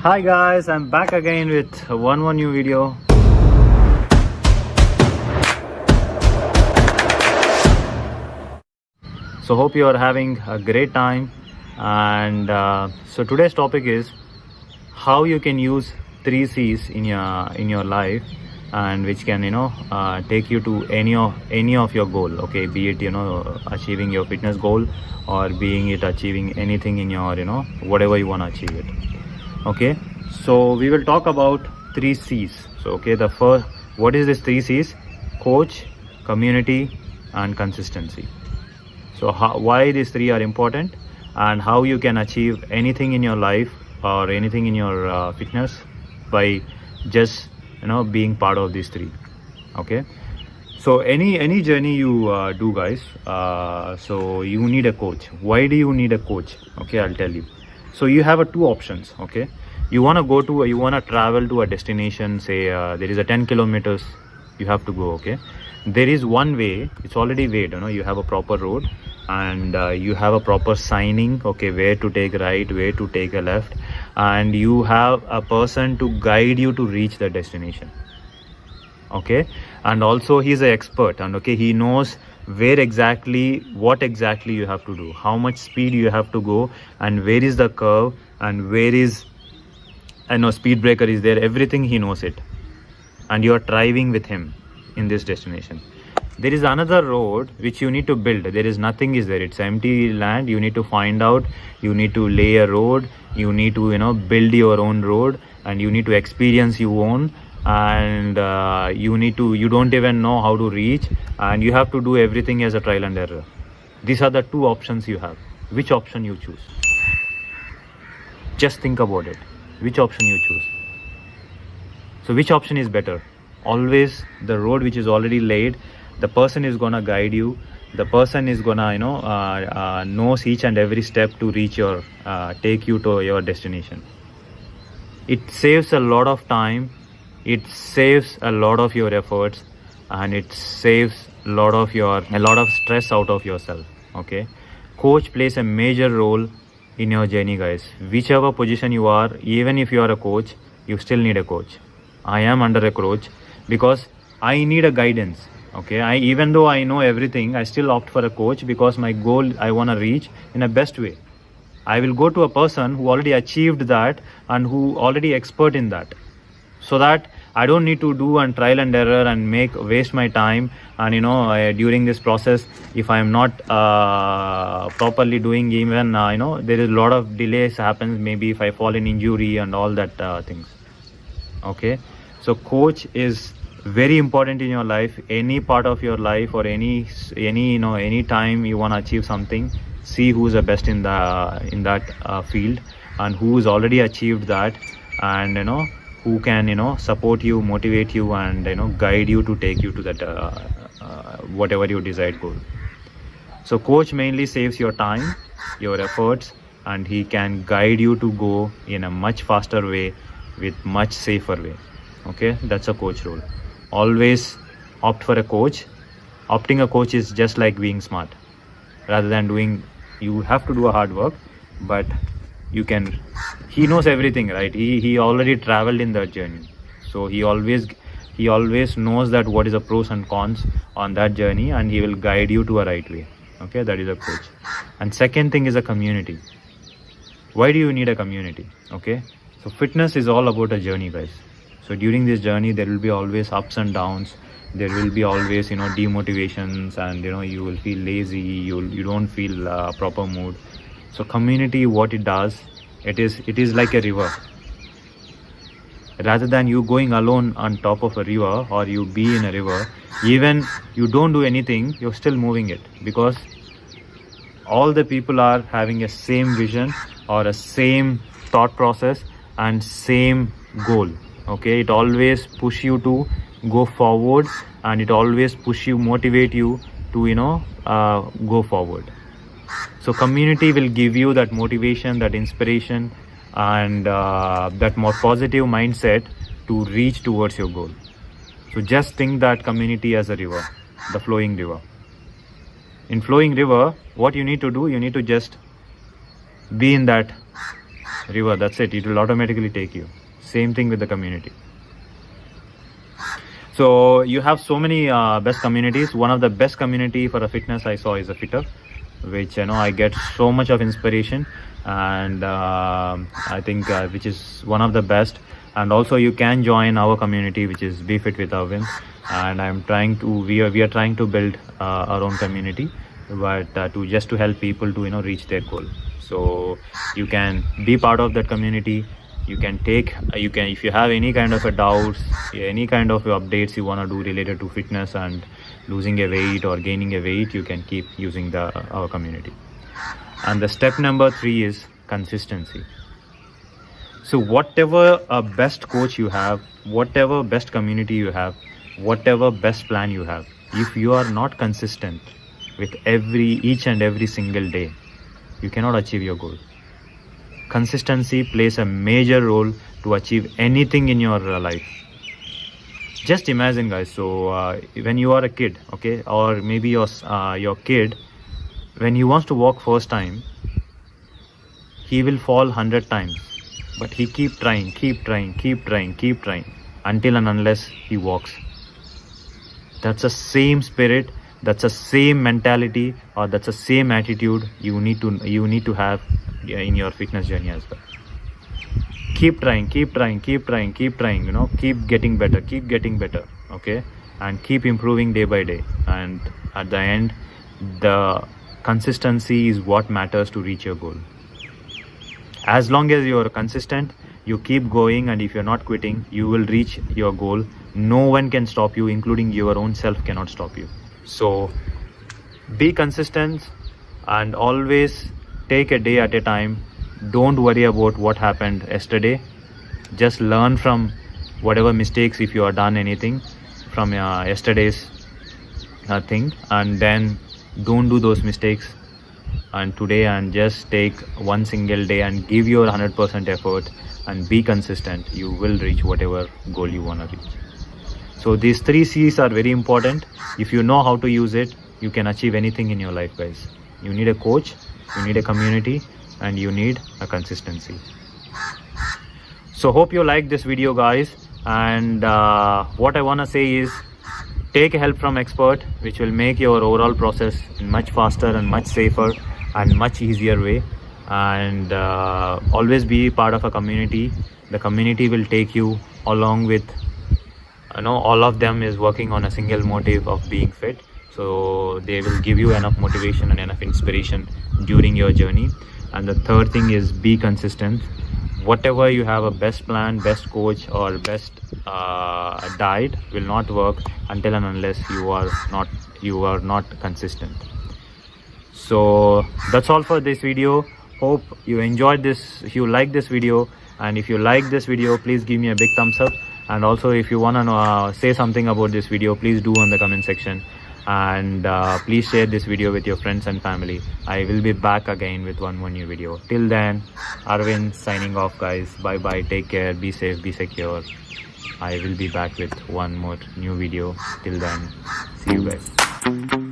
Hi guys, I'm back again with one more new video. So hope you are having a great time, and so today's topic is how you can use 3 C's in your life, and which can take you to any of your goal. Okay, be it achieving your fitness goal, or being it achieving anything in your whatever you want to achieve it. Okay, so we will talk about 3 C's. So okay, the first, what is this 3 C's? Coach, community, and consistency. So why these three are important, and how you can achieve anything in your life or anything in your fitness by just being part of these three. Okay, so any journey you do, guys, so you need a coach. Why do you need a coach? Okay, I'll tell you. So you have two options. Okay, you want to travel to a destination. Say there is a 10 kilometers you have to go. Okay, there is one way, it's already weighed. You have a proper road, and you have a proper signing. Okay, where to take right, where to take a left, and you have a person to guide you to reach the destination. Okay, and also he's an expert, and okay, he knows what exactly you have to do, how much speed you have to go, and where is the curve, and where is speed breaker is there. Everything he knows it, and you are driving with him in this destination. There is another road which you need to build. There is nothing is there, it's empty land. You need to find out, you need to lay a road, you need to build your own road, and you need to experience your own, and you don't even know how to reach, and you have to do everything as a trial and error. These are the two options you have. Which option you choose? Just think about it. Which option you choose? So which option is better? Always the road which is already laid. The person is gonna guide you. The person is gonna knows each and every step to reach take you to your destination. It saves a lot of time, it saves a lot of your efforts, and it saves a lot of stress out of yourself. Okay, coach plays a major role in your journey, guys. Whichever position you are, even if you are a coach, you still need a coach. I am under a coach because I need a guidance. Okay, even though I know everything, I still opt for a coach because my goal I want to reach in a best way. I will go to a person who already achieved that and who already expert in that, so that I don't need to do and trial and error and waste my time. And during this process, if I am not properly doing, even there is a lot of delays happens. Maybe if I fall in injury and all that things. Okay, so coach is very important in your life, any part of your life, or any time you want to achieve something. See who's the best in that field, and who's already achieved that, and who can support you, motivate you, and guide you to take you to that whatever you desired goal. So coach mainly saves your time, your efforts, and he can guide you to go in a much faster way, with much safer way. Okay, that's a coach role. Always opt for a coach. Opting a coach is just like being smart. Rather than you have to do a hard work, but he knows everything, right? He already traveled in that journey, so he always knows that what is the pros and cons on that journey, and he will guide you to a right way. Okay, that is a coach. And second thing is a community. Why do you need a community? Okay, so fitness is all about a journey, guys. So during this journey, there will be always ups and downs. There will be always demotivations, and you will feel lazy. You don't feel proper mood. So community, what it does, it is like a river. Rather than you going alone on top of a river, or you be in a river, even you don't do anything, you're still moving it, because all the people are having a same vision or a same thought process and same goal. Okay, it always push you to go forward, and it always motivate you to go forward. So community will give you that motivation, that inspiration, and that more positive mindset to reach towards your goal. So just think that community as a river, the flowing river. In flowing river, what you need to do, you need to just be in that river. That's it. It will automatically take you. Same thing with the community. So you have so many best communities. One of the best community for a fitness I saw is a Fitter, which I get so much of inspiration, and I think which is one of the best. And also you can join our community, which is Be Fit with Arvind, and we are trying to build our own community, but to help people to reach their goal. So you can be part of that community. You can if you have any kind of a doubts, any kind of updates you want to do related to fitness and losing a weight or gaining a weight, you can keep using our community. And the step number 3 is consistency. So whatever best coach you have, whatever best community you have, whatever best plan you have, if you are not consistent with each and every single day, you cannot achieve your goal. Consistency plays a major role to achieve anything in your life. Just imagine, guys, so when you are a kid, okay, or maybe your kid, when he wants to walk first time, he will fall 100 times, but he keep trying until and unless he walks. That's the same spirit, that's the same mentality, or that's the same attitude you need to have in your fitness journey as well. Keep trying, keep getting better, okay, and keep improving day by day. And at the end, the consistency is what matters to reach your goal. As long as you are consistent, you keep going, and if you're not quitting, you will reach your goal. No one can stop you, including your own self cannot stop you. So be consistent and always take a day at a time. Don't worry about what happened yesterday. Just learn from whatever mistakes, if you have done anything from yesterday's thing, and then don't do those mistakes and today, and just take one single day and give your 100% effort and be consistent. You will reach whatever goal you want to reach. So these 3 C's are very important. If you know how to use it, you can achieve anything in your life, guys. You need a coach, you need a community, and you need a consistency. So hope you like this video, guys, and what I want to say is take help from expert, which will make your overall process much faster and much safer and much easier way. And always be part of a community. The community will take you along with all of them is working on a single motive of being fit. So they will give you enough motivation and enough inspiration during your journey. And the third thing is be consistent. Whatever you have, a best plan, best coach, or best diet will not work until and unless you are not consistent. So that's all for this video. Hope you enjoyed this. If you like this video, and if you like this video, please give me a big thumbs up. And also, if you want to say something about this video, please do on the comment section. And please share this video with your friends and family. I will be back again with one more new video. Till then, Arvind signing off, guys. Bye bye, take care, be safe, be secure. I will be back with one more new video. Till then, see you guys.